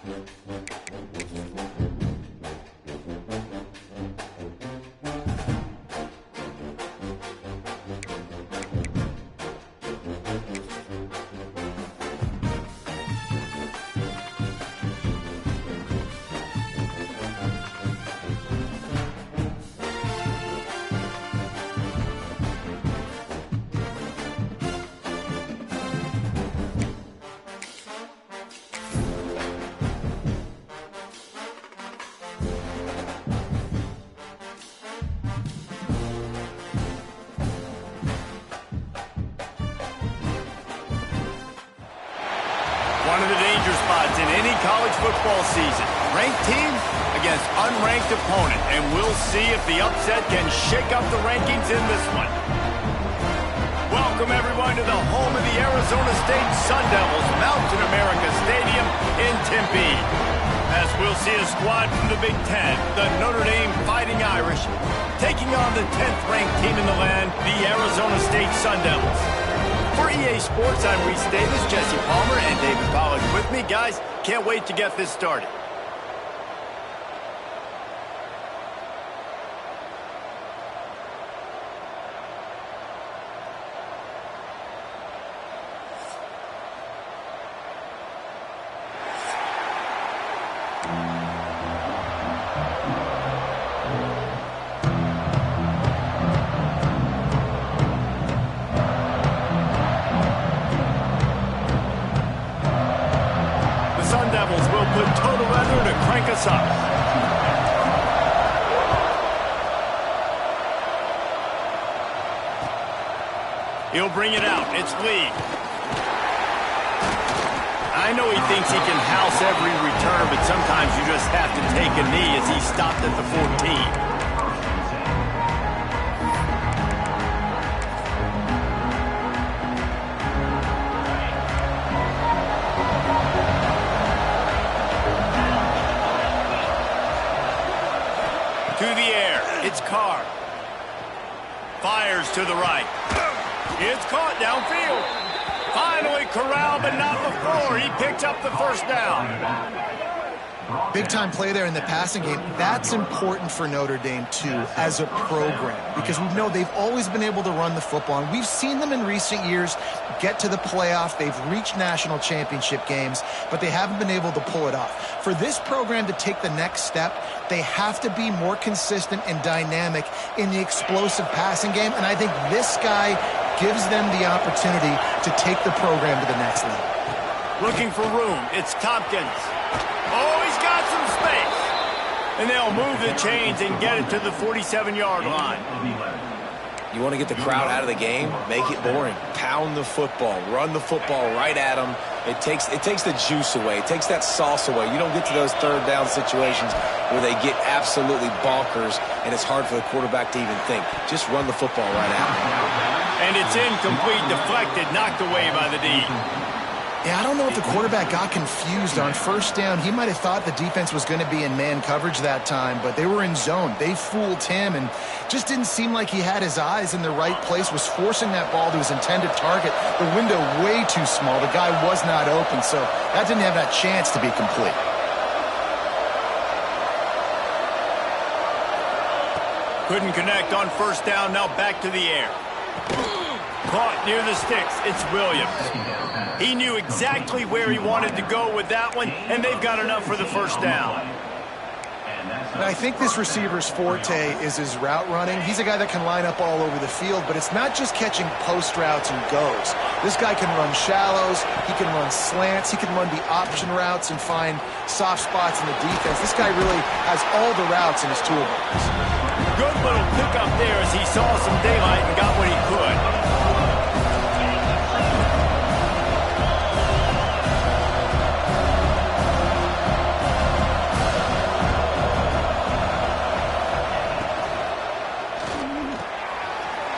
One of the danger spots in any college football season. Ranked team against unranked opponent. And we'll see if the upset can shake up the rankings in this one. Welcome, everyone, to the home of the Arizona State Sun Devils, Mountain America Stadium in Tempe. As we'll see a squad from the Big Ten, the Notre Dame Fighting Irish, taking on the 10th ranked team in the land, the Arizona State Sun Devils. For EA Sports, I'm Reese Davis, Jesse Palmer, and David Pollack with me. Guys, can't wait to get this started. Up. He'll bring it out. It's Lee. I know he thinks he can house every return, but sometimes you just have to take a knee as he stopped at the 14. It's Carr. Fires to the right. It's caught downfield. Finally corralled, but not before. He picks up the first down. Big-time play there in the passing game. That's important for Notre Dame, too, as a program, because we know they've always been able to run the football. And we've seen them in recent years get to the playoff. They've reached national championship games, but they haven't been able to pull it off. For this program to take the next step, they have to be more consistent and dynamic in the explosive passing game, and I think this guy gives them the opportunity to take the program to the next level. Looking for room. It's Tompkins. Oh, he's got some space. And they'll move the chains and get it to the 47-yard line. You want to get the crowd out of the game? Make it boring. Pound the football. Run the football right at them. It takes the juice away. It takes that sauce away. You don't get to those third down situations where they get absolutely bonkers and it's hard for the quarterback to even think. Just run the football right at them. And it's incomplete, deflected, knocked away by the D. Yeah, I don't know if the quarterback got confused on first down. He might have thought the defense was going to be in man coverage that time, but they were in zone. They fooled him and just didn't seem like he had his eyes in the right place, was forcing that ball to his intended target. The window way too small. The guy was not open, so that didn't have that chance to be complete. Couldn't connect on first down, now back to the air. Caught near the sticks, it's Williams. He knew exactly where he wanted to go with that one, and they've got enough for the first down. And I think this receiver's forte is his route running. He's a guy that can line up all over the field, but it's not just catching post routes and goes. This guy can run shallows, he can run slants, he can run the option routes and find soft spots in the defense. This guy really has all the routes in his toolbox. Good little pickup there as he saw some daylight and got what he could.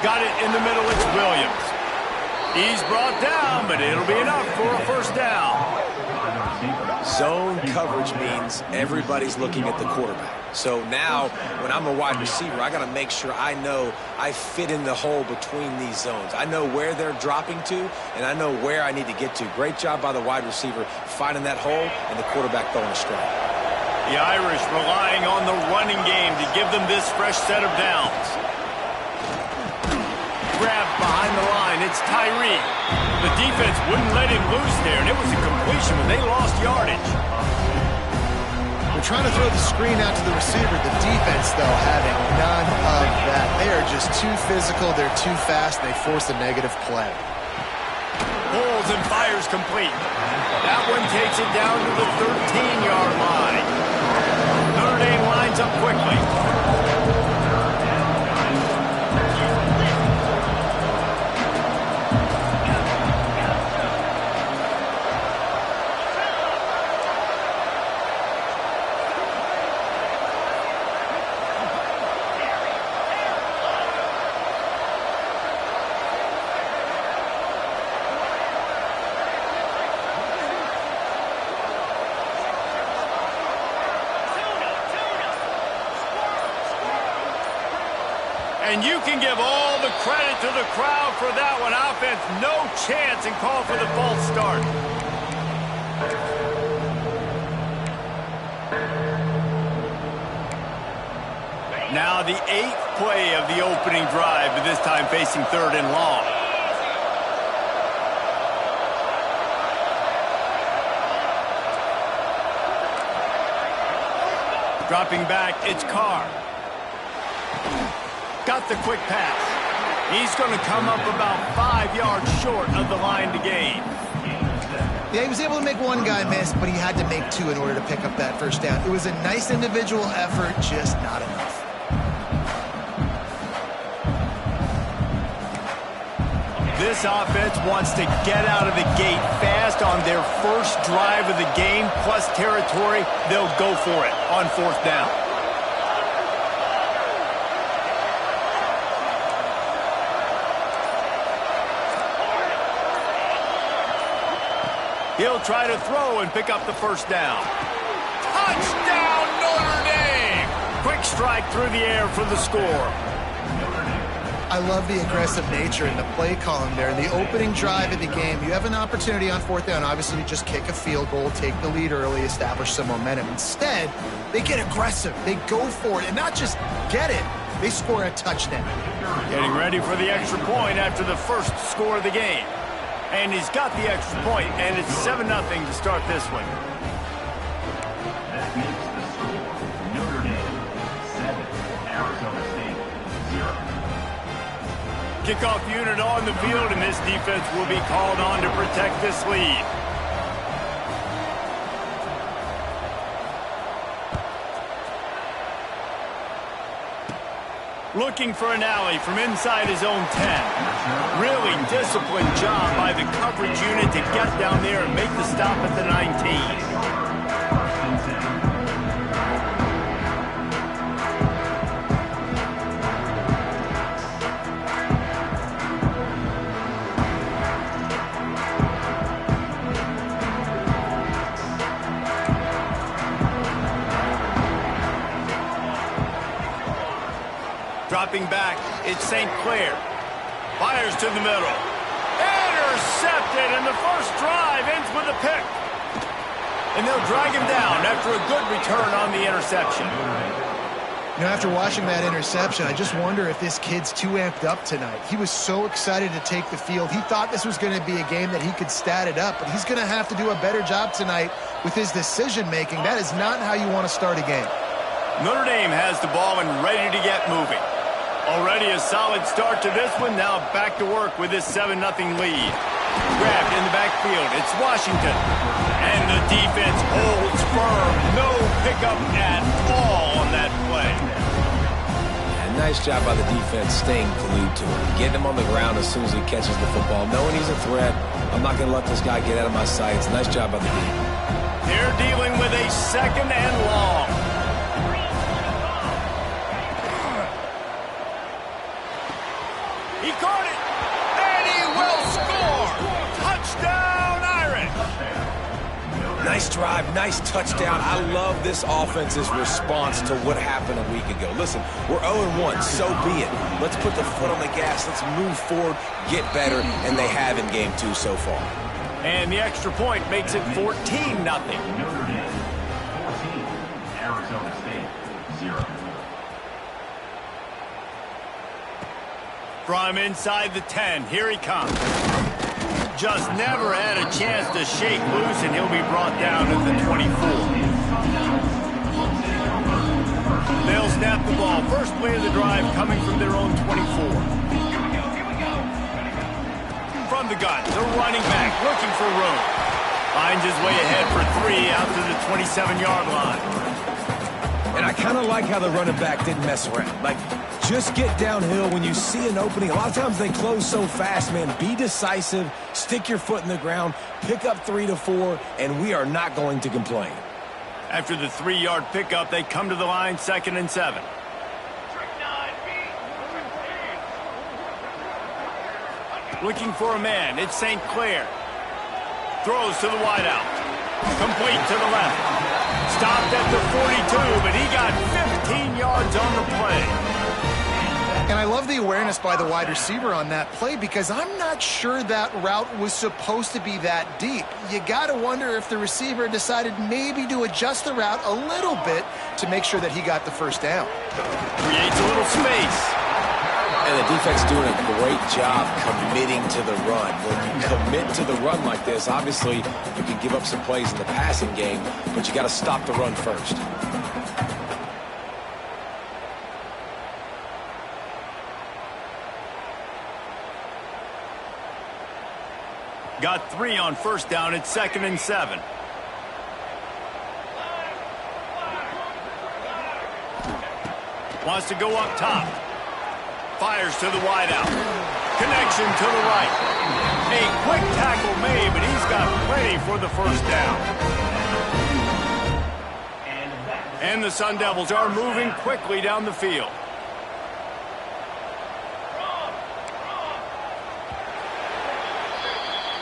Got it in the middle, it's Williams. He's brought down, but it'll be enough for a first down. Zone coverage means everybody's looking at the quarterback. So now, when I'm a wide receiver, I got to make sure I know I fit in the hole between these zones. I know where they're dropping to, and I know where I need to get to. Great job by the wide receiver finding that hole and the quarterback throwing a strike. The Irish relying on the running game to give them this fresh set of downs. Grabbed behind the line, it's Tyree. The defense wouldn't let him loose there, and it was a completion, but they lost yardage. They're trying to throw the screen out to the receiver. The defense, though, having none of that. They are just too physical. They're too fast. And they force a negative play. Pulls and fires complete. That one takes it down to the 13-yard line. Notre Dame lines up quickly. And you can give all the credit to the crowd for that one. Offense, no chance, and call for the false start. Now the 8th play of the opening drive, but this time facing 3rd and long. Dropping back, it's Carr. Got the quick pass. He's going to come up about 5 yards short of the line to gain. Yeah, he was able to make one guy miss, but he had to make 2 in order to pick up that first down. It was a nice individual effort, just not enough. This offense wants to get out of the gate fast on their first drive of the game, plus territory. They'll go for it on 4th down. He'll try to throw and pick up the first down. Touchdown, Notre Dame! Quick strike through the air for the score. I love the aggressive nature in the play column there. In the opening drive of the game, you have an opportunity on 4th down. Obviously, you just kick a field goal, take the lead early, establish some momentum. Instead, they get aggressive. They go for it, and not just get it. They score a touchdown. Getting ready for the extra point after the first score of the game. And he's got the extra point, and it's 7-0 to start this one. That makes the score Notre Dame 7, Arizona State 0. Kickoff unit on the field, and this defense will be called on to protect this lead. Looking for an alley from inside his own 10. Really disciplined job by the coverage unit to get down there and make the stop at the 19. Dropping back, it's St. Clair. Fires to the middle. Intercepted, and the first drive ends with a pick. And they'll drag him down after a good return on the interception. You know, after watching that interception, I just wonder if this kid's too amped up tonight. He was so excited to take the field. He thought this was going to be a game that he could stat it up, but he's going to have to do a better job tonight with his decision-making. That is not how you want to start a game. Notre Dame has the ball and ready to get moving. Already a solid start to this one. Now back to work with this 7-0 lead. Grabbed in the backfield. It's Washington. And the defense holds firm. No pickup at all on that play. And nice job by the defense staying glued to him. Getting him on the ground as soon as he catches the football. Knowing he's a threat. I'm not going to let this guy get out of my sights. Nice job by the defense. They're dealing with a 2nd and long. He caught it, and he will score. Touchdown, Irish. Nice drive, nice touchdown. I love this offense's response to what happened a week ago. Listen, we're 0-1, so be it. Let's put the foot on the gas. Let's move forward, get better, and they have in game 2 so far. And the extra point makes it 14-0. Notre Dame 14, Arizona State 0. From inside the 10, here he comes. Just never had a chance to shake loose, and he'll be brought down at the 24. They'll snap the ball. First play of the drive coming from their own 24. From the gun, the running back looking for room. Finds his way ahead for 3 out to the 27-yard line. And I kind of like how the running back didn't mess around. Like, just get downhill when you see an opening. A lot of times they close so fast, man. Be decisive, stick your foot in the ground, pick up 3 to 4, and we are not going to complain. After the 3-yard pickup, they come to the line, 2nd and 7. Looking for a man, it's St. Clair. Throws to the wideout. Complete to the left. Stopped at the 42, but he got 15 yards on the play. And I love the awareness by the wide receiver on that play because I'm not sure that route was supposed to be that deep. You got to wonder if the receiver decided maybe to adjust the route a little bit to make sure that he got the first down. Creates a little space. And the defense doing a great job committing to the run. When you commit to the run like this, obviously you can give up some plays in the passing game, but you got to stop the run first. Got 3 on first down. It's 2nd and 7. Wants to go up top. Fires to the wideout. Connection to the right. A quick tackle made, but he's got plenty for the first down. And the Sun Devils are moving quickly down the field.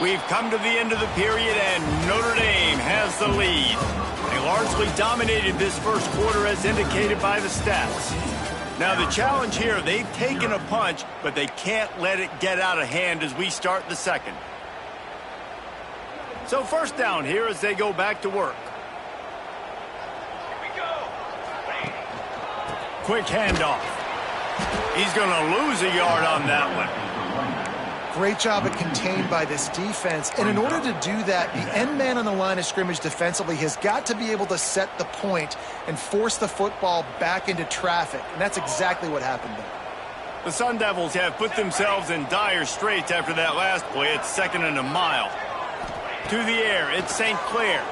We've come to the end of the period, and Notre Dame has the lead. They largely dominated this first quarter as indicated by the stats. Now the challenge here, they've taken a punch, but they can't let it get out of hand as we start the second. So first down here as they go back to work. Quick handoff. He's going to lose a yard on that one. Great job at contained by this defense. And in order to do that, the end man on the line of scrimmage defensively has got to be able to set the point and force the football back into traffic. And that's exactly what happened there. The Sun Devils have put themselves in dire straits after that last play. It's 2nd and a mile. To the air, it's St. Clair.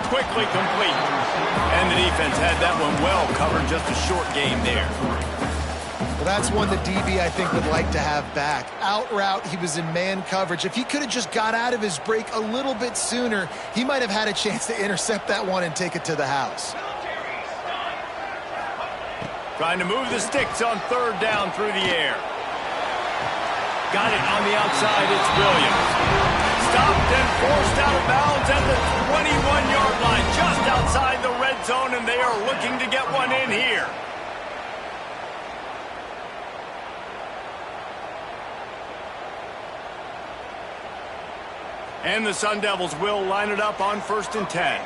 Quickly complete. And the defense had that one well covered, just a short game there. Well, that's one the DB, I think, would like to have back. Out route, he was in man coverage. If he could have just got out of his break a little bit sooner, he might have had a chance to intercept that one and take it to the house. Trying to move the sticks on 3rd down through the air. Got it on the outside, it's Williams. Stopped and forced out of bounds at the 21-yard line, just outside the red zone, and they are looking to get one in here. And the Sun Devils will line it up on 1st and 10.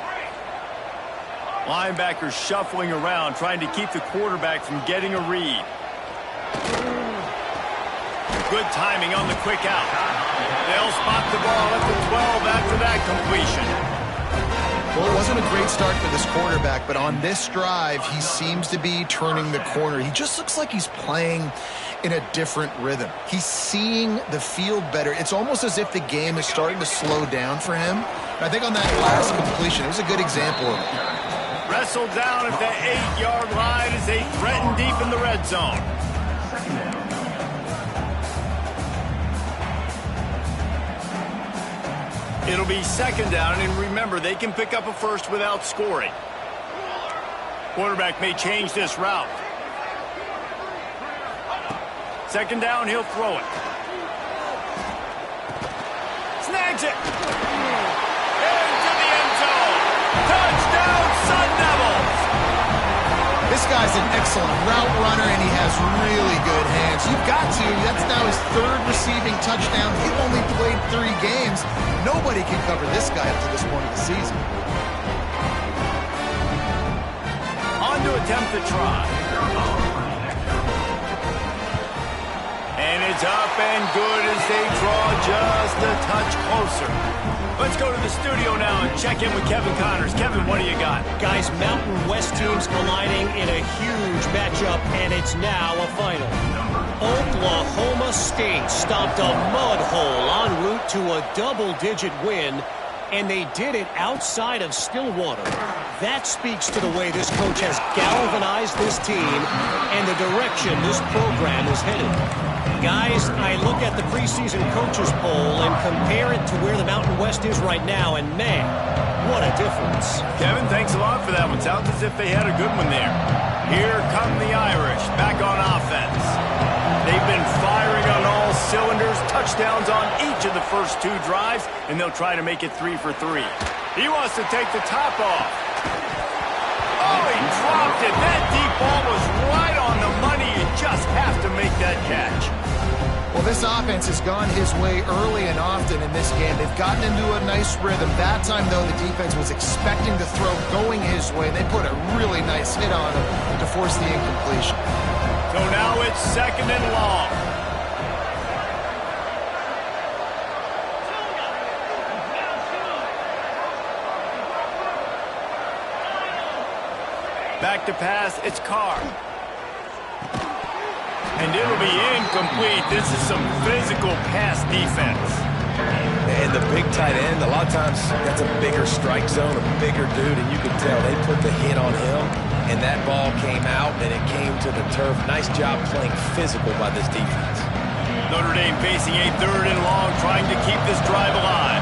Linebackers shuffling around, trying to keep the quarterback from getting a read. Good timing on the quick out. They'll spot the ball at the 12 after that completion. Well, it wasn't a great start for this quarterback, but on this drive, he seems to be turning the corner. He just looks like he's playing in a different rhythm. He's seeing the field better. It's almost as if the game is starting to slow down for him. And I think on that last completion, it was a good example of it. Wrestled down at the 8-yard line as they threaten deep in the red zone. It'll be 2nd down, and remember, they can pick up a first without scoring. Quarterback may change this route. 2nd down, he'll throw it. Snags it. Into the end This guy's an excellent route runner, and he has really good hands. You've got to. That's now his third receiving touchdown. He only played 3 games. Nobody can cover this guy up to this point of the season. On to attempt the try. And it's up and good as they draw just a touch closer. Let's go to the studio now and check in with Kevin Connors. Kevin, what do you got? Guys, Mountain West teams colliding in a huge matchup, and it's now a final. Oklahoma State stopped a mud hole en route to a double-digit win, and they did it outside of Stillwater. That speaks to the way this coach has galvanized this team and the direction this program is headed. Guys, I look at the preseason coaches poll and compare it to where the Mountain West is right now, and man, what a difference. Kevin, thanks a lot for that one. Sounds as if they had a good one there. Here come the Irish, back on offense. They've been firing on all cylinders, touchdowns on each of the first 2 drives, and they'll try to make it 3 for 3. He wants to take the top off. Oh, he dropped it. That deep ball was right on the money. You just have to make that catch. Well, this offense has gone his way early and often in this game. They've gotten into a nice rhythm. That time, though, the defense was expecting the throw going his way. They put a really nice hit on him to force the incompletion. So now it's 2nd and long. Back to pass, it's Carr. And it'll be incomplete. This is some physical pass defense. And the big tight end, a lot of times that's a bigger strike zone, a bigger dude, and you can tell they put the hit on him, and that ball came out, and it came to the turf. Nice job playing physical by this defense. Notre Dame facing a 3rd and long, trying to keep this drive alive.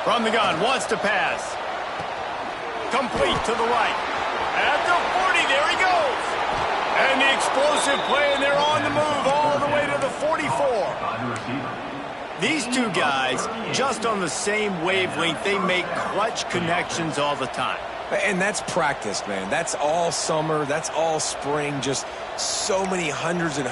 From the gun, wants to pass. Complete to the right. At the 40, there he goes. And the explosive play, and they're on the move all the way to the 44. These 2 guys, just on the same wavelength, they make clutch connections all the time. And that's practice, man. That's all summer. That's all spring. Just so many hundreds and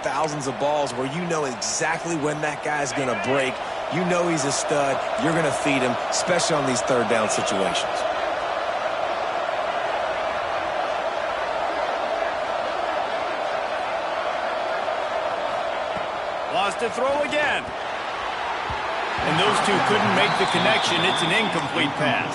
thousands of balls where you know exactly when that guy's going to break. You know he's a stud. You're going to feed him, especially on these 3rd down situations. Lost to throw again. And those 2 couldn't make the connection. It's an incomplete pass.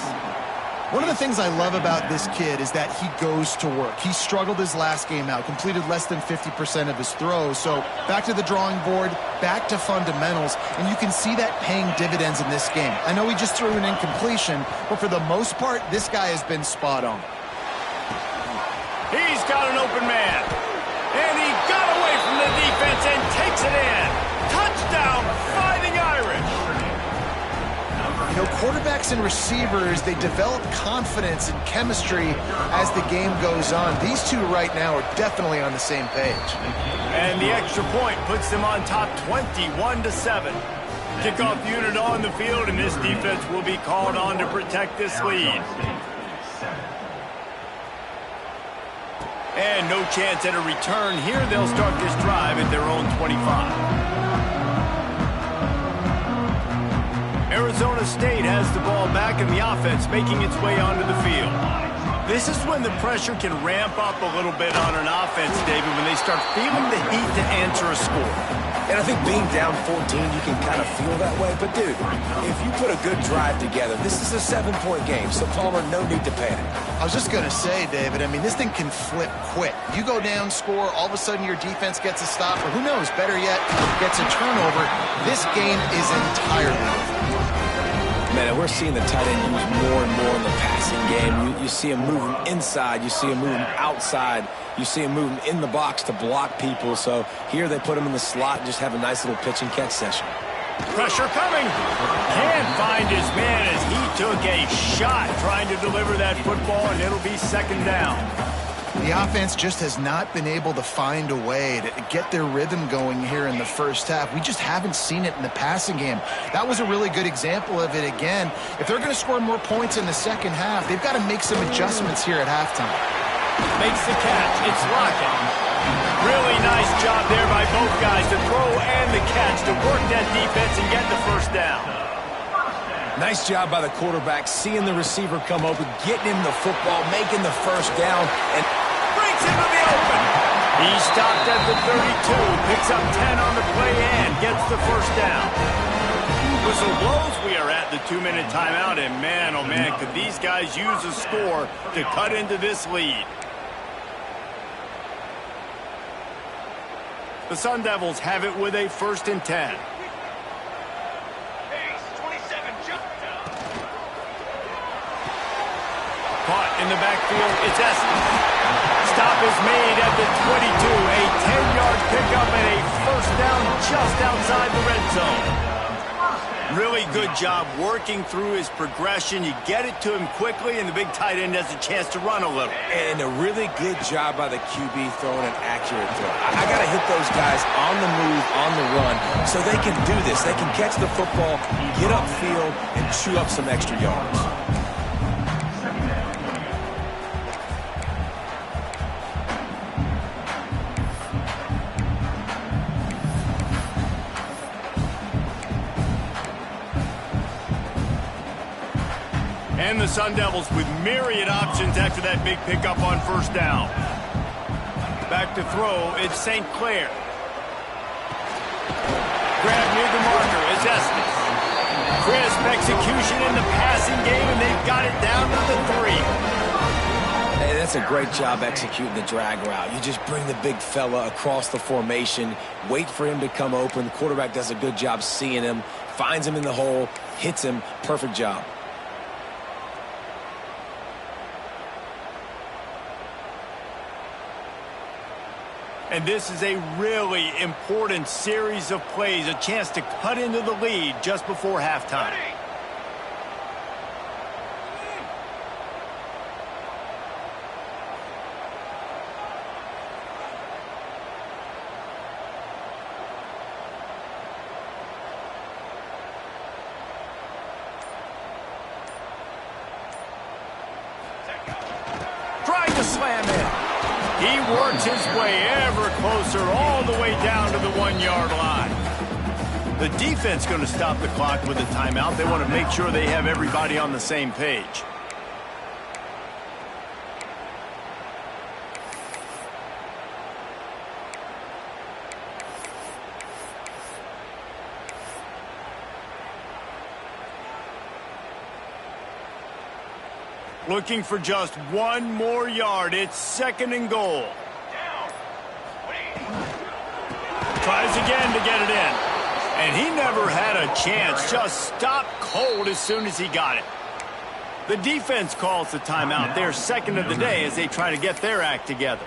One of the things I love about this kid is that he goes to work. He struggled his last game out, completed less than 50% of his throws. So back to the drawing board, back to fundamentals, and you can see that paying dividends in this game. I know he just threw an incompletion, but for the most part, this guy has been spot on. He's got an open man. And he got away from the defense and takes it in. Touchdown, Fighting Irish. You know, quarterbacks and receivers, they develop confidence and chemistry as the game goes on. These 2 right now are definitely on the same page. And the extra point puts them on top 21-7. Kickoff unit on the field, and this defense will be called on to protect this lead. And no chance at a return here. They'll start this drive at their own 25. Arizona State has the ball back in the offense, making its way onto the field. This is when the pressure can ramp up a little bit on an offense, David, when they start feeling the heat to answer a score. And I think being down 14, you can kind of feel that way. But, dude, if you put a good drive together, this is a 7-point game. So, Palmer, no need to panic. I was just going to say, David, I mean, this thing can flip quick. You go down, score, all of a sudden your defense gets a stop, or who knows, better yet, gets a turnover. This game is entirely different. Man, and we're seeing the tight end used more and more in the passing game. You see him moving inside. You see him moving outside. You see him moving in the box to block people. So here they put him in the slot and just have a nice little pitch and catch session. Pressure coming. Can't find his man as he took a shot trying to deliver that football, and it'll be 2nd down. The offense just has not been able to find a way to get their rhythm going here in the first half. We just haven't seen it in the passing game. That was a really good example of it again. If they're going to score more points in the second half, they've got to make some adjustments here at halftime. Makes the catch. It's Lockett. Really nice job there by both guys to throw and the catch to work that defense and get the first down. Nice job by the quarterback, seeing the receiver come open, getting him the football, making the first down, and brings him to the open. He stopped at the 32, picks up 10 on the play and gets the first down. Whistle blows. We are at the 2-minute timeout, and man, oh man, could these guys use a score to cut into this lead. The Sun Devils have it with a 1st and 10. Caught in the backfield, it's Estes. Stop is made at the 22. A 10-yard pickup and a first down just outside the red zone. Really good job working through his progression. You get it to him quickly, and the big tight end has a chance to run a little. And a really good job by the QB throwing an accurate throw. I got to hit those guys on the move, on the run, so they can do this. They can catch the football, get upfield, and chew up some extra yards. And the Sun Devils with myriad options after that big pickup on first down. Back to throw, it's St. Clair. Grab near the marker, it's Estes. Crisp execution in the passing game, and they've got it down to the 3. Hey, that's a great job executing the drag route. You just bring the big fella across the formation, wait for him to come open. The quarterback does a good job seeing him, finds him in the hole, hits him. Perfect job. And this is a really important series of plays, a chance to cut into the lead just before halftime. Trying to slam in. He works his way ever closer all the way down to the 1-yard line. The defense going to stop the clock with a timeout. They want to make sure they have everybody on the same page. Looking for just 1 more yard. It's 2nd and goal. Tries again to get it in. And he never had a chance. Just stopped cold as soon as he got it. The defense calls the timeout. Their 2nd of the day as they try to get their act together.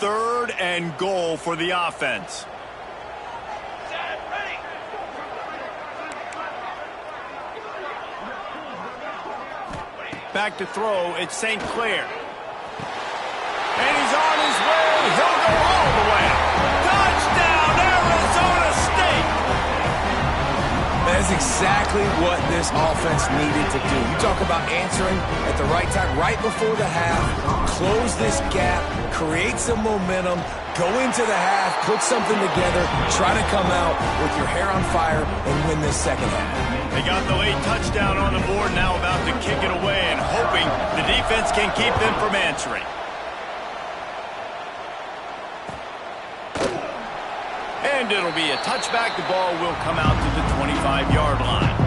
Third and goal for the offense. Back to throw, it's St. Clair. And he's on his way. He'll go all the way. Touchdown, Arizona State! That's exactly what this offense needed to do. You talk about answering at the right time, right before the half, close this gap, create some momentum, go into the half, put something together, try to come out with your hair on fire and win this second half. They got the late touchdown on the board, now about to kick it away and hoping the defense can keep them from answering. And it'll be a touchback. The ball will come out to the 25-yard line.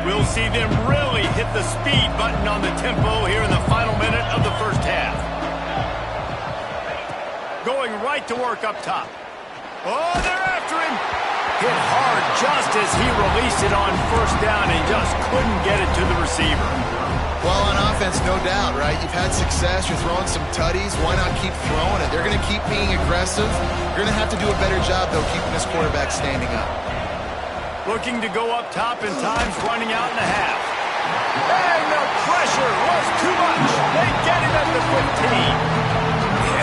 We'll see them really hit the speed button on the tempo here in the final minute of the first half. Going right to work up top. Oh, they're after him. Hit hard just as he released it on first down and just couldn't get it to the receiver. Well, on offense, no doubt, right? You've had success. You're throwing some tutties. Why not keep throwing it? They're going to keep being aggressive. You're going to have to do a better job, though, keeping this quarterback standing up. Looking to go up top, and time's running out in the half. And the pressure was too much. They get him at the 15.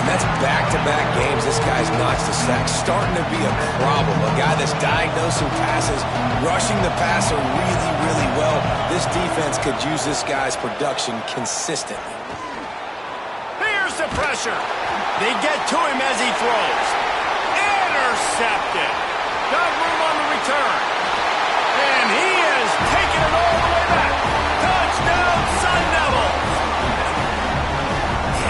And that's back-to-back games. This guy's notched a sack. Starting to be a problem. A guy that's diagnosing passes, rushing the passer really, really well. This defense could use this guy's production consistently. Here's the pressure. They get to him as he throws. Intercepted. Got room on the return. And he is taking it all the way back. Touchdown, Sun Devils.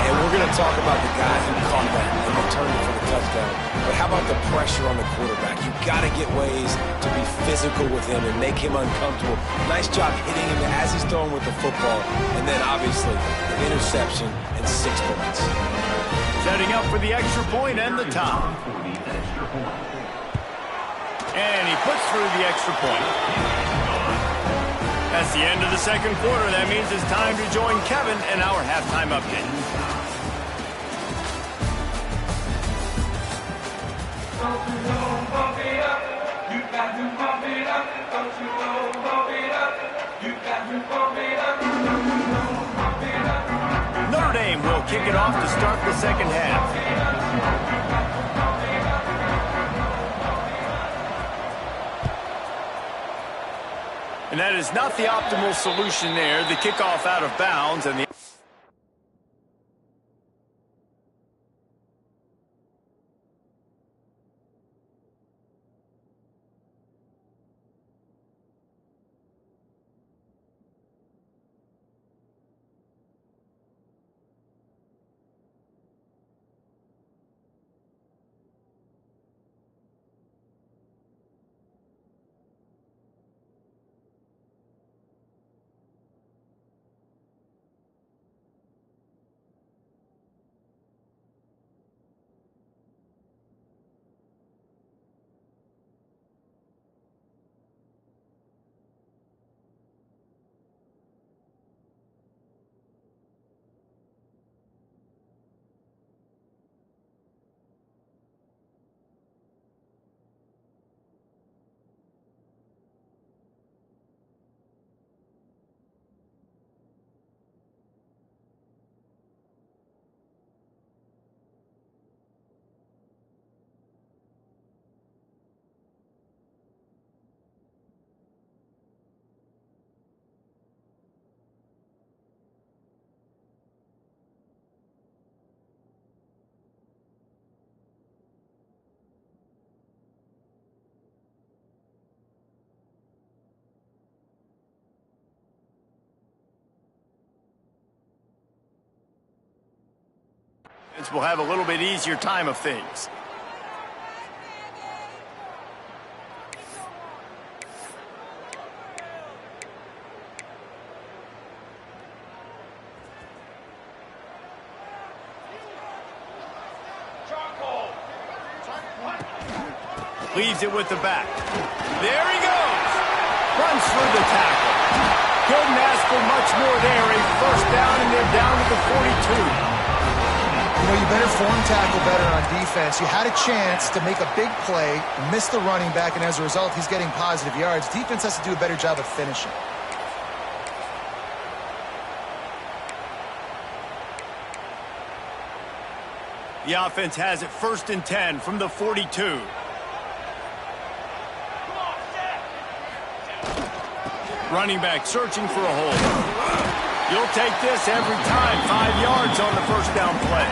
And we're going to talk about the guy who caught that and returned it for the touchdown. But how about the pressure on the quarterback? You've got to get ways to be physical with him and make him uncomfortable. Nice job hitting him as he's throwing with the football. And then, obviously, the interception and 6 points. Setting up for the extra point and the tie. And he puts through the extra point. That's the end of the second quarter. That means it's time to join Kevin in our halftime update. Notre Dame will kick it off to start the second half. And that is not the optimal solution there. The kickoff out of bounds and the... will have a little bit easier time of things. Leaves it with the back. There he goes. Runs through the tackle. Couldn't ask for much more there. A first down, and they're down to the 42. You know, you better form tackle better on defense. You had a chance to make a big play, miss the running back, and as a result, he's getting positive yards. Defense has to do a better job of finishing. The offense has it 1st and 10 from the 42. Running back searching for a hole. You'll take this every time. 5 yards on the first down play.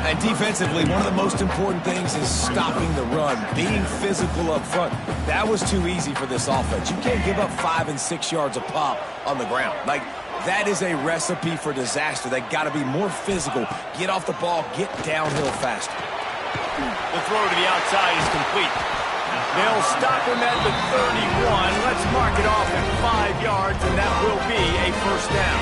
And defensively, one of the most important things is stopping the run, being physical up front. That was too easy for this offense. You can't give up 5 and 6 yards a pop on the ground. Like, that is a recipe for disaster. They got to be more physical. Get off the ball, get downhill faster. The throw to the outside is complete. They'll stop him at the 31. Let's mark it off at 5 yards, and that will be a first down.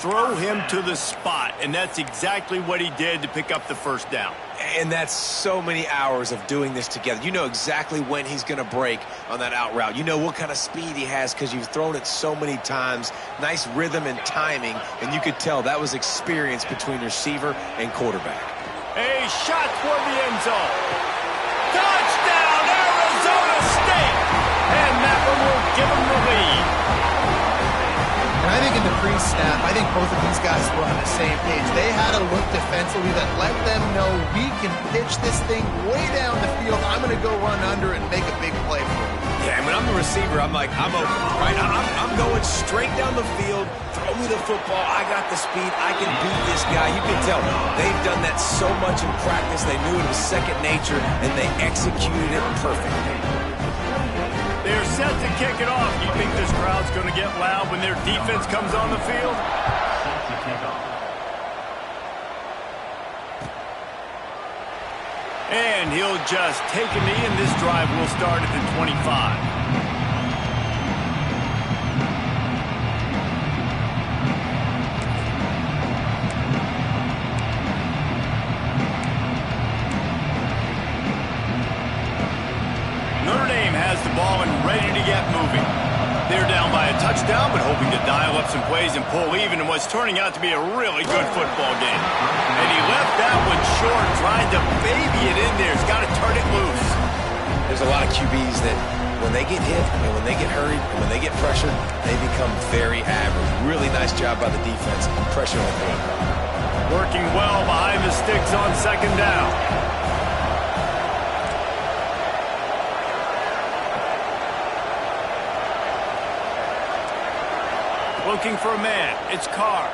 throw him to the spot, and that's exactly what he did to pick up the first down. And that's so many hours of doing this together. You know exactly when he's going to break on that out route. You know what kind of speed he has because you've thrown it so many times. Nice rhythm and timing, and you could tell that was experience between receiver and quarterback. A shot toward the end zone. Touchdown, Arizona State! And that one will give them the lead. And I think in the pre-snap, I think both of these guys were on the same page. They had a look defensively that let them know we can pitch this thing way down the field. I'm going to go run under and make a big play for it. Yeah, and when I'm the receiver, I'm like, I'm open, right? I'm going straight down the field. Throw me the football. I got the speed. I can beat this guy. You can tell they've done that so much in practice. They knew it was second nature, and they executed it perfectly. They're set to kick it off. You think this crowd's going to get loud when their defense comes on the field? Set to kick off. And he'll just take a knee, and this drive will start at the 25. Notre Dame has the ball and ready to get moving. They're down by a touchdown, but hoping to dial up some plays and pull even in what's turning out to be a really good football game. And he left that one short, trying to baby it in there. He's got to turn it loose. There's a lot of QBs that when they get hit and when they get hurried and when they get pressured, they become very average. Really nice job by the defense pressuring the quarterback. Working well behind the sticks on second down. Looking for a man. It's Carr.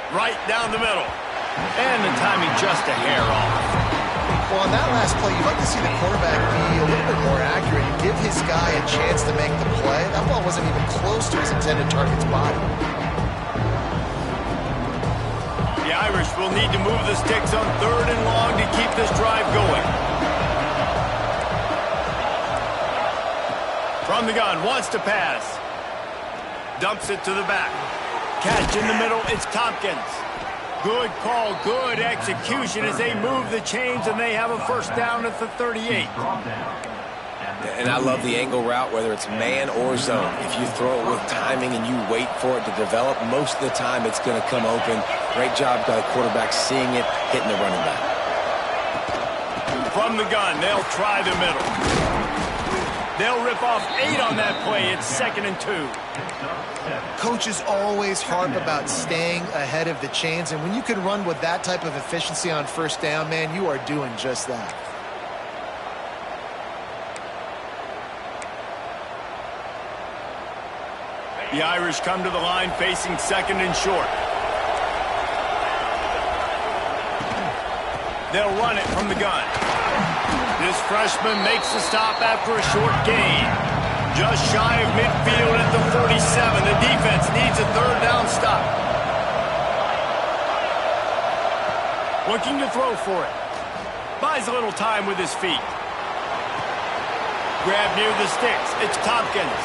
Right down the middle. And the timing just a hair off. Well, on that last play, you'd like to see the quarterback be a little bit more accurate and give his guy a chance to make the play. That ball wasn't even close to his intended target's body. The Irish will need to move the sticks on third and long to keep this drive going. From the gun, wants to pass. Dumps it to the back. Catch in the middle, it's Tompkins. Good call, good execution as they move the chains and they have a first down at the 38. And I love the angle route, whether it's man or zone. If you throw it with timing and you wait for it to develop, most of the time it's going to come open. Great job by the quarterback seeing it, hitting the running back. From the gun, they'll try the middle. They'll rip off 8 on that play. It's 2nd and 2. Coaches always harp about staying ahead of the chains, and when you can run with that type of efficiency on first down, man, you are doing just that. The Irish come to the line facing 2nd and short. They'll run it from the gun. This freshman makes the stop after a short gain. Just shy of midfield at the 47. The defense needs a third down stop. Looking to throw for it. Buys a little time with his feet. Grab near the sticks. It's Tompkins.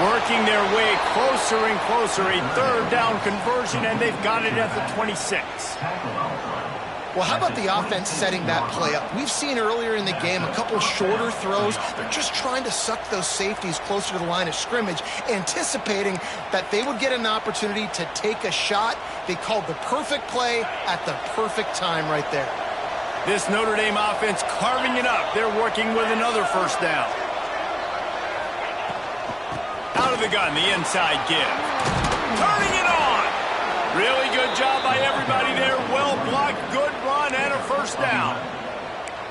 Working their way closer and closer. A third down conversion, and they've got it at the 26. Well, how about the offense setting that play up? We've seen earlier in the game a couple shorter throws. They're just trying to suck those safeties closer to the line of scrimmage, anticipating that they would get an opportunity to take a shot. They called the perfect play at the perfect time right there. This Notre Dame offense carving it up. They're working with another first down. Out of the gun, the inside give. Turning it on. Really good job by everybody there. Well blocked, good run, and a first down.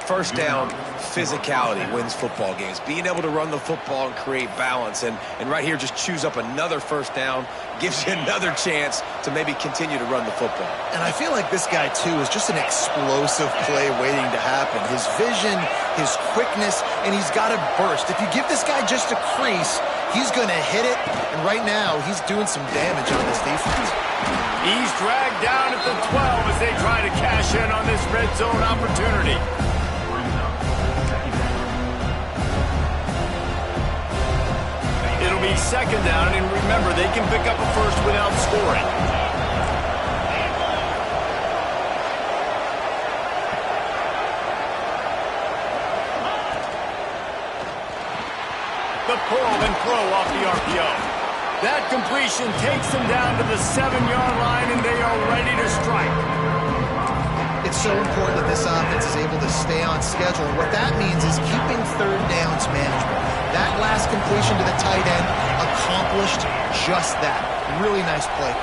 First down, physicality wins football games. Being able to run the football and create balance. And right here, just choose up another first down. Gives you another chance to maybe continue to run the football. And I feel like this guy, too, is just an explosive play waiting to happen. His vision, his quickness, and he's got to burst. If you give this guy just a crease, he's going to hit it. And right now, he's doing some damage on this defense. He's dragged down at the 12 as they try to cash in on this red zone opportunity. It'll It'll be second down, and remember, they can pick up a first without scoring. The pull and throw off the RPO. That completion takes them down to the 7-yard line, and they are ready to strike. It's so important that this offense is able to stay on schedule. And what that means is keeping third downs manageable. That last completion to the tight end accomplished just that. Really nice play.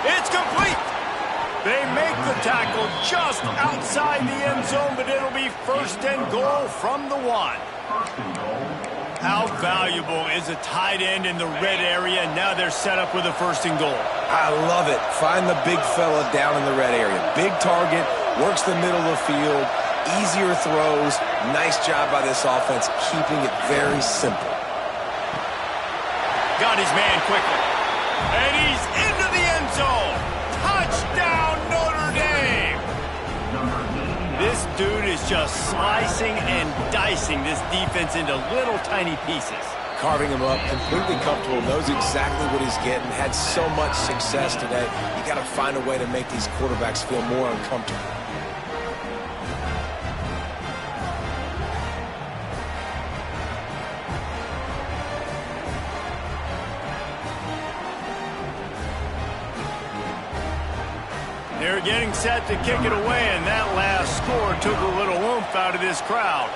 It's complete. They make the tackle just outside the end zone, but it'll be first and goal from the 1. How valuable is a tight end in the red area? Now they're set up with a first and goal. I love it. Find the big fella down in the red area. Big target, works the middle of the field, easier throws. Nice job by this offense, keeping it very simple. Got his man quickly. And he's into the end zone. Touchdown, Notre Dame. This dude is just slicing and dicing this defense into little tiny pieces. Carving him up, completely comfortable, knows exactly what he's getting, had so much success today. You got to find a way to make these quarterbacks feel more uncomfortable. They're getting set to kick it away, and that last score took a little oomph out of this crowd.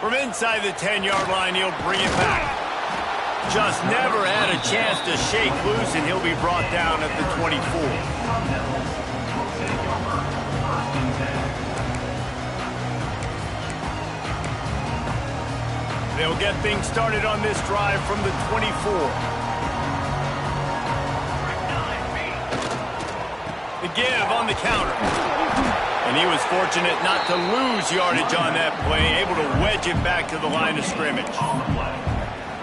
From inside the 10-yard line, he'll bring it back. Just never had a chance to shake loose, and he'll be brought down at the 24. They'll get things started on this drive from the 24. The give on the counter. And he was fortunate not to lose yardage on that play, able to wedge it back to the line of scrimmage.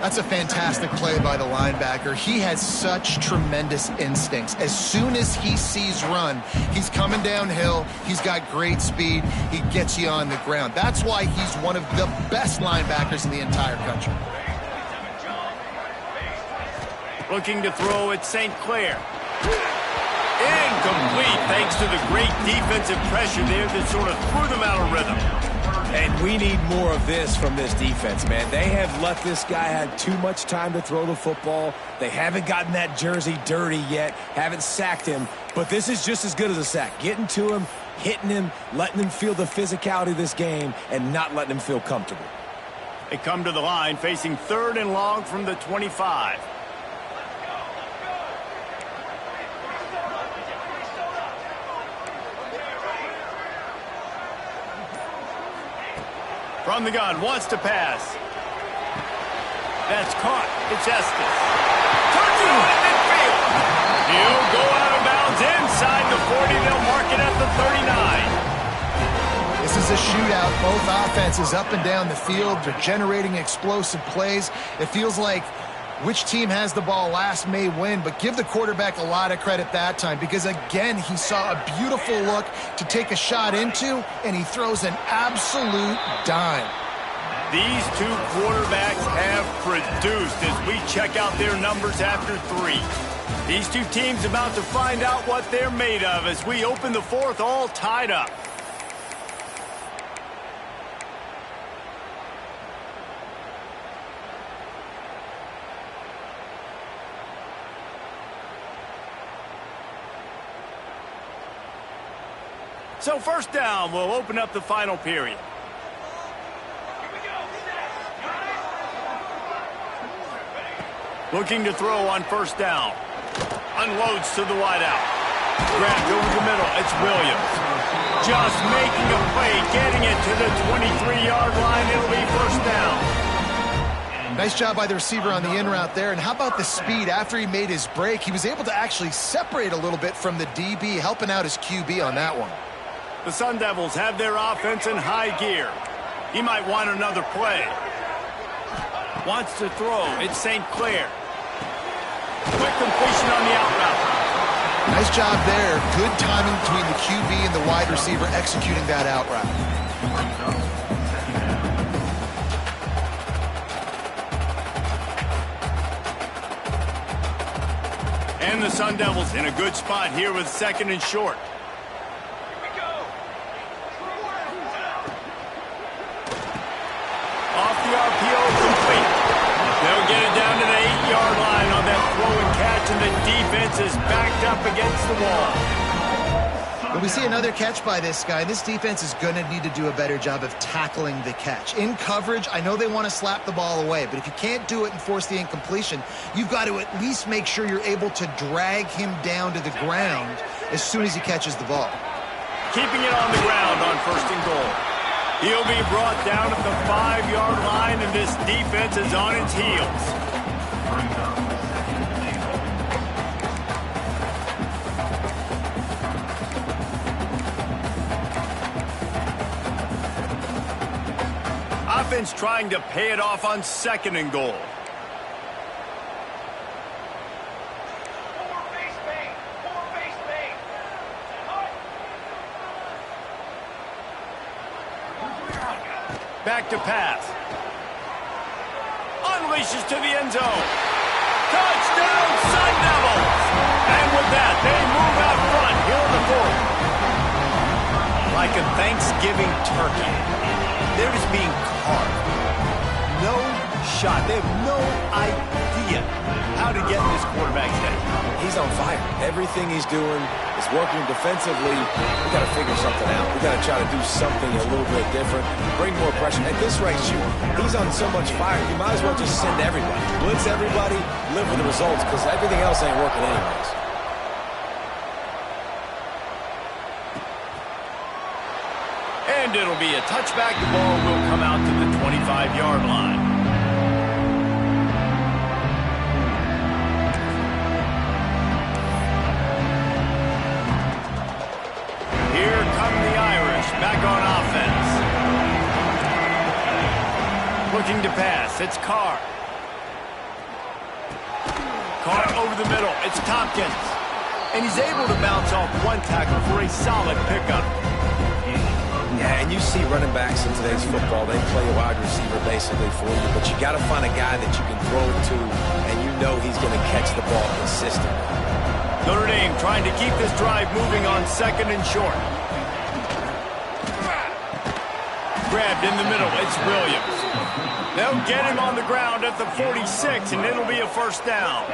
That's a fantastic play by the linebacker. He has such tremendous instincts. As soon as he sees run, he's coming downhill. He's got great speed. He gets you on the ground. That's why he's one of the best linebackers in the entire country. Looking to throw at St. Clair. Incomplete, thanks to the great defensive pressure there that sort of threw them out of rhythm. And we need more of this from this defense, man. They have let this guy have too much time to throw the football. They haven't gotten that jersey dirty yet, haven't sacked him. But this is just as good as a sack. Getting to him, hitting him, letting him feel the physicality of this game, and not letting him feel comfortable. They come to the line facing third and long from the 25. From the gun, wants to pass. That's caught. It's Estes. Touchdown at midfield. He'll go out of bounds inside the 40. They'll mark it at the 39. This is a shootout. Both offenses up and down the field. They're generating explosive plays. It feels like which team has the ball last may win, but give the quarterback a lot of credit that time because, again, he saw a beautiful look to take a shot into, and he throws an absolute dime. These two quarterbacks have produced as we check out their numbers after 3. These two teams about to find out what they're made of as we open the 4th all tied up. So first down, we'll open up the final period. Looking to throw on first down. Unloads to the wideout. Grabbed over the middle. It's Williams. Just making a play, getting it to the 23-yard line. It'll be first down. Nice job by the receiver on the in route there. And how about the speed? After he made his break, he was able to actually separate a little bit from the DB, helping out his QB on that one. The Sun Devils have their offense in high gear. He might want another play. Wants to throw. It's St. Clair. Quick completion on the out route. Nice job there. Good timing between the QB and the wide receiver executing that out route. And the Sun Devils in a good spot here with 2nd and short. Off the RPO, complete. They'll get it down to the 8-yard line on that throw and catch, and the defense is backed up against the wall. But we see another catch by this guy. This defense is going to need to do a better job of tackling the catch. In coverage, I know they want to slap the ball away, but if you can't do it and force the incompletion, you've got to at least make sure you're able to drag him down to the ground as soon as he catches the ball. Keeping it on the ground on 1st and goal. He'll be brought down at the 5-yard line, and this defense is on its heels. Offense trying to pay it off on 2nd and goal. Back to pass. Unleashes to the end zone. Touchdown, Sun Devils! And with that, they move out front here in the 4th. Like a Thanksgiving turkey, they're just being carved. No shot. They have no idea how to get in this quarterback's head. He's on fire. Everything he's doing is working defensively. We got to figure something out. We got to try to do something a little bit different. Bring more pressure. At this rate, he's on so much fire. You might as well just send everybody. Blitz everybody, live with the results, because everything else ain't working anyways. And it'll be a touchback. The ball will come out to the 25-yard line. Here come the Irish back on offense. Looking to pass. It's Carr. Carr over the middle. It's Tompkins. And he's able to bounce off one tackle for a solid pickup. Yeah, and you see running backs in today's football, they play a wide receiver basically for you, but you got to find a guy that you can throw it to, and you know he's going to catch the ball consistently. Notre Dame trying to keep this drive moving on 2nd and short. Grabbed in the middle, it's Williams. They'll get him on the ground at the 46, and it'll be a 1st down.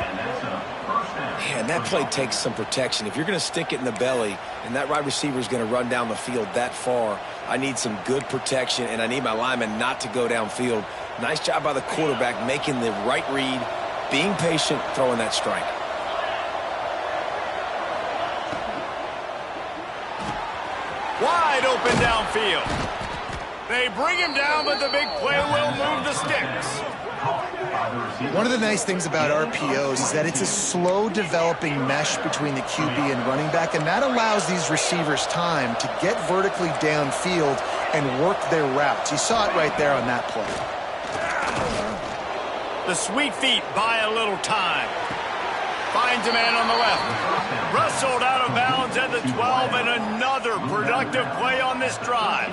Yeah, and that play takes some protection. If you're going to stick it in the belly and that wide receiver is going to run down the field that far, I need some good protection, and I need my lineman not to go downfield. Nice job by the quarterback making the right read, being patient, throwing that strike. Wide open downfield. They bring him down, but the big play will move the sticks. One of the nice things about RPOs is that it's a slow developing mesh between the QB and running back, and that allows these receivers time to get vertically downfield and work their routes. You saw it right there on that play. The sweet feet buy a little time. Finds a man on the left. Wrestled out of bounds at the 12, and another productive play on this drive.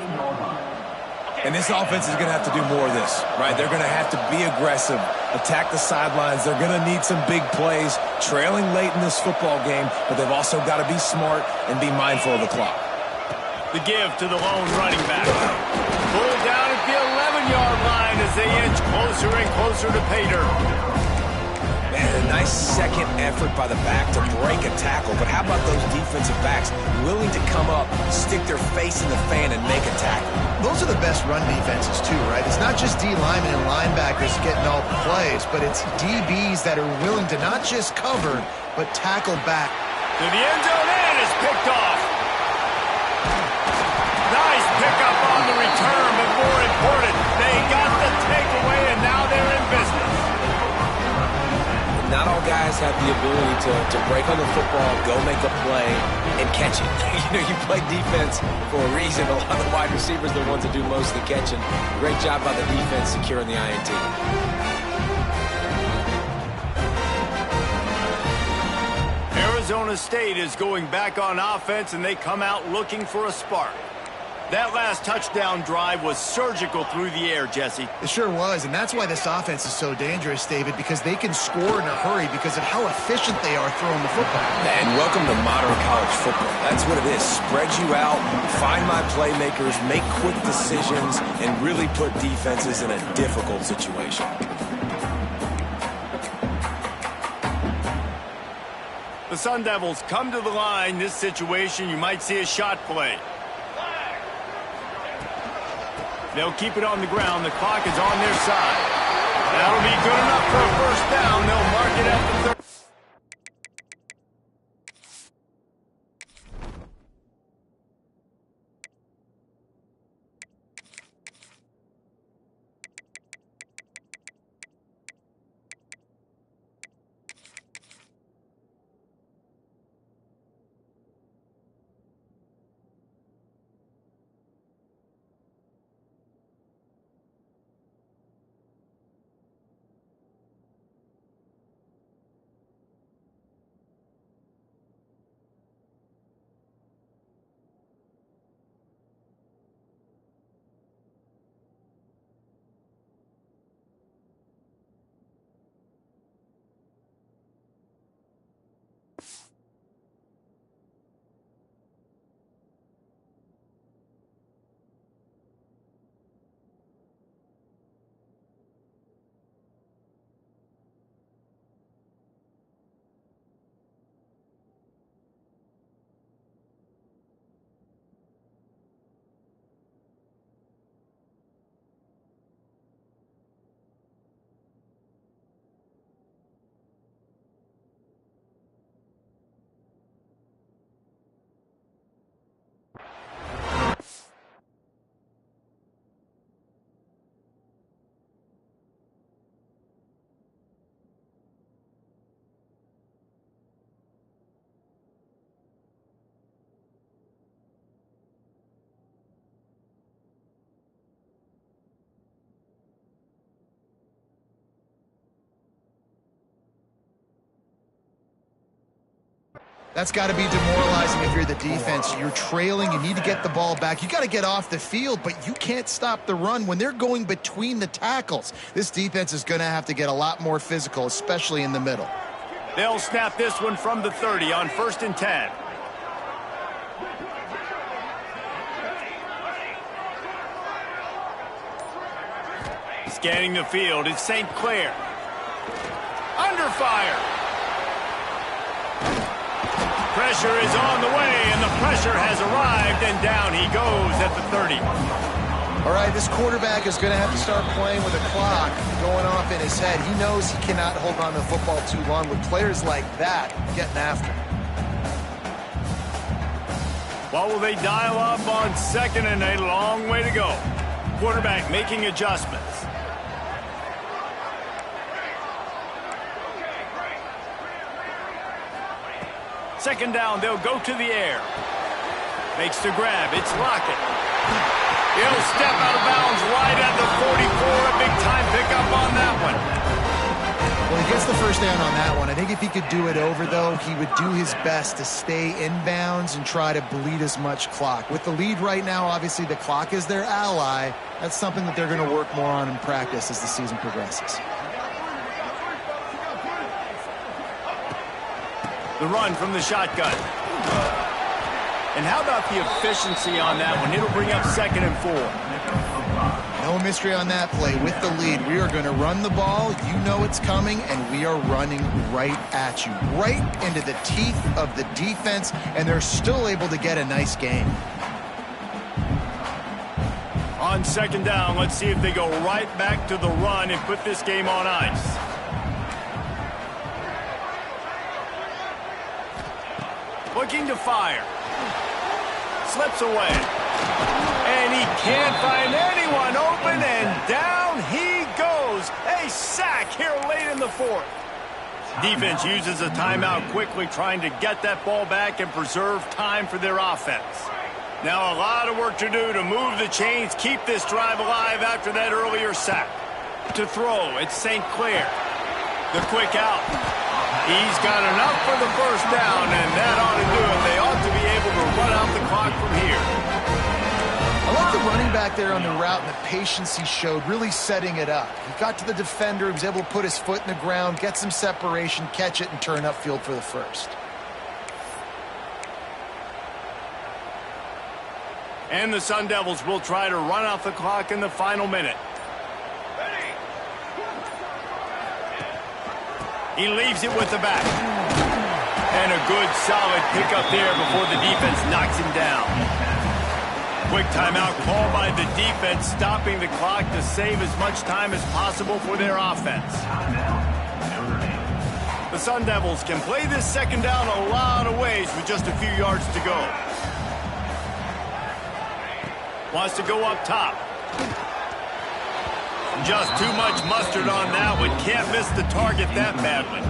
And this offense is going to have to do more of this, right? They're going to have to be aggressive, attack the sidelines. They're going to need some big plays, trailing late in this football game, but they've also got to be smart and be mindful of the clock. The give to the lone running back. Pulled down at the 11-yard line as they inch closer and closer to pay dirt. Man, a nice second effort by the back to break a tackle, but how about those defensive backs willing to come up, stick their face in the fan, and make a tackle? Those are the best run defenses too, right? It's not just D linemen and linebackers getting all the plays, but it's DBs that are willing to not just cover, but tackle back. To the end zone, and it's picked off. Nice pickup on the return, but more important, they got the takeaway, and now they're in business. Not all guys have the ability to break on the football, go make a play, and catch it. You play defense for a reason. A lot of the wide receivers are the ones that do most of the catching. Great job by the defense securing the INT. Arizona State is going back on offense, and they come out looking for a spark. That last touchdown drive was surgical through the air, Jesse. It sure was, and that's why this offense is so dangerous, David, because they can score in a hurry because of how efficient they are throwing the football. And welcome to modern college football. That's what it is. Spread you out, find my playmakers, make quick decisions, and really put defenses in a difficult situation. The Sun Devils come to the line. This situation, you might see a shot play. They'll keep it on the ground. The clock is on their side. That'll be good enough for a first down. They'll mark it at the 30. That's got to be demoralizing if you're the defense. You're trailing. You need to get the ball back. You got to get off the field, but you can't stop the run when they're going between the tackles. This defense is going to have to get a lot more physical, especially in the middle. They'll snap this one from the 30 on 1st and 10. Scanning the field, it's St. Clair. Under fire. Pressure is on the way, and the pressure has arrived, and down he goes at the 30. All right, this quarterback is going to have to start playing with a clock going off in his head. He knows he cannot hold on to the football too long with players like that getting after him. What will they dial up on 2nd and a long way to go? Quarterback making adjustments. Second down, they'll go to the air. Makes the grab, it's Lockett. He'll step out of bounds right at the 44. A big-time pickup on that one. Well, he gets the first down on that one. I think if he could do it over, though, he would do his best to stay in bounds and try to bleed as much clock. With the lead right now, obviously the clock is their ally. That's something that they're going to work more on in practice as the season progresses. The run from the shotgun. And how about the efficiency on that one? It'll bring up 2nd and 4. No mystery on that play. With the lead, we are going to run the ball. You know it's coming, and we are running right at you. Right into the teeth of the defense, and they're still able to get a nice gain. On 2nd down, let's see if they go right back to the run and put this game on ice. Looking to fire. Slips away. And he can't find anyone open, and down he goes. A sack here late in the 4th. Defense uses a timeout quickly, trying to get that ball back and preserve time for their offense. Now a lot of work to do to move the chains, keep this drive alive after that earlier sack. To throw, it's St. Clair. The quick out. He's got enough for the first down, and that ought to do it. They ought to be able to run out the clock from here. I like the running back there on the route and the patience he showed, really setting it up. He got to the defender, he was able to put his foot in the ground, get some separation, catch it, and turn upfield for the first. And the Sun Devils will try to run out the clock in the final minute. He leaves it with the back. And a good, solid pickup there before the defense knocks him down. Quick timeout called by the defense, stopping the clock to save as much time as possible for their offense. The Sun Devils can play this second down a lot of ways with just a few yards to go. Wants to go up top. Just too much mustard on that one. Can't miss the target that badly.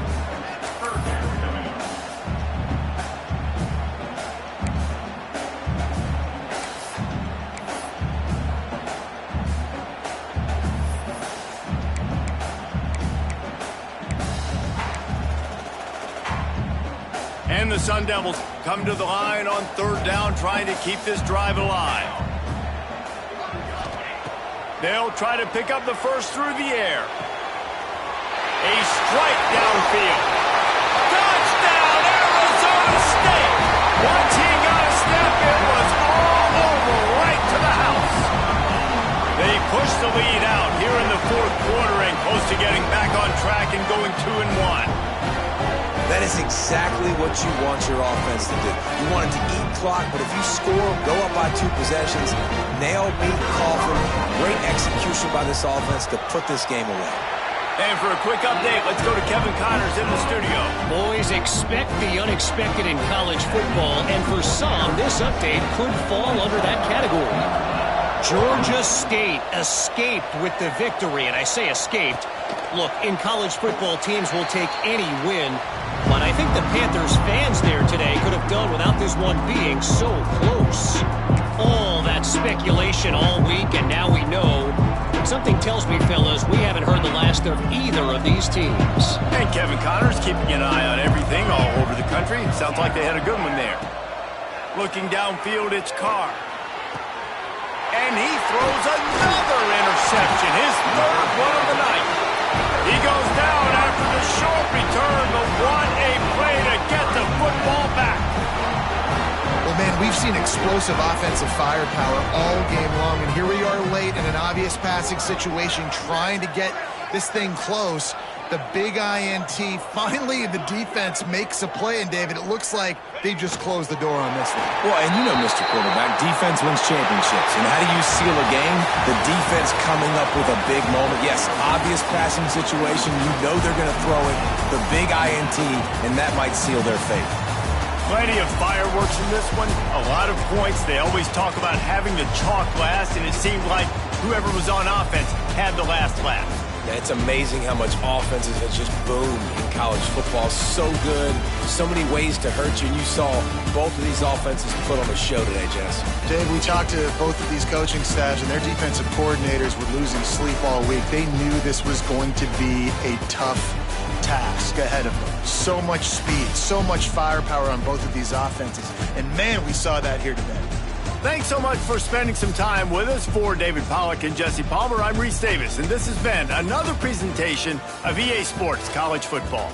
And the Sun Devils come to the line on third down, trying to keep this drive alive. They'll try to pick up the first through the air. A strike downfield. Touchdown, Arizona State! Once he got a step, it was all over, right to the house. They push the lead out here in the fourth quarter and close to getting back on track and going 2-1. That is exactly what you want your offense to do. You want it to eat clock, but if you score, go up by 2 possessions, nail, meet, coffin. Great execution by this offense to put this game away. And for a quick update, let's go to Kevin Connors in the studio. Boys, expect the unexpected in college football, and for some, this update could fall under that category. Georgia State escaped with the victory, and I say escaped. Look, in college football, teams will take any win, but I think the Panthers fans there today could have done without this one being so close. All that speculation all week, and now we know. Something tells me, fellas, we haven't heard the last of either of these teams. And Kevin Connors keeping an eye on everything all over the country. Sounds like they had a good one there. Looking downfield, it's Carr. And he throws another interception, his third one of the night. He goes down after the short return, but what a play to get the football back. Well, man, we've seen explosive offensive firepower all game long, and here we are late in an obvious passing situation trying to get this thing close. The big INT, finally the defense makes a play, and David, it looks like they just closed the door on this one. Well, and you know, Mr. Quarterback, defense wins championships. And how do you seal a game? The defense coming up with a big moment. Yes, obvious passing situation. You know they're going to throw it. The big INT, and that might seal their fate. Plenty of fireworks in this one. A lot of points. They always talk about having the chalk last, and it seemed like whoever was on offense had the last laugh. Yeah, it's amazing how much offenses have just boomed in college football. So good. So many ways to hurt you. And you saw both of these offenses put on a show today, Jess. Dave, we talked to both of these coaching staffs, and their defensive coordinators were losing sleep all week. They knew this was going to be a tough task ahead of them. So much speed, so much firepower on both of these offenses. And, man, we saw that here today. Thanks so much for spending some time with us. For David Pollack and Jesse Palmer, I'm Reese Davis, and this has been another presentation of EA Sports College Football.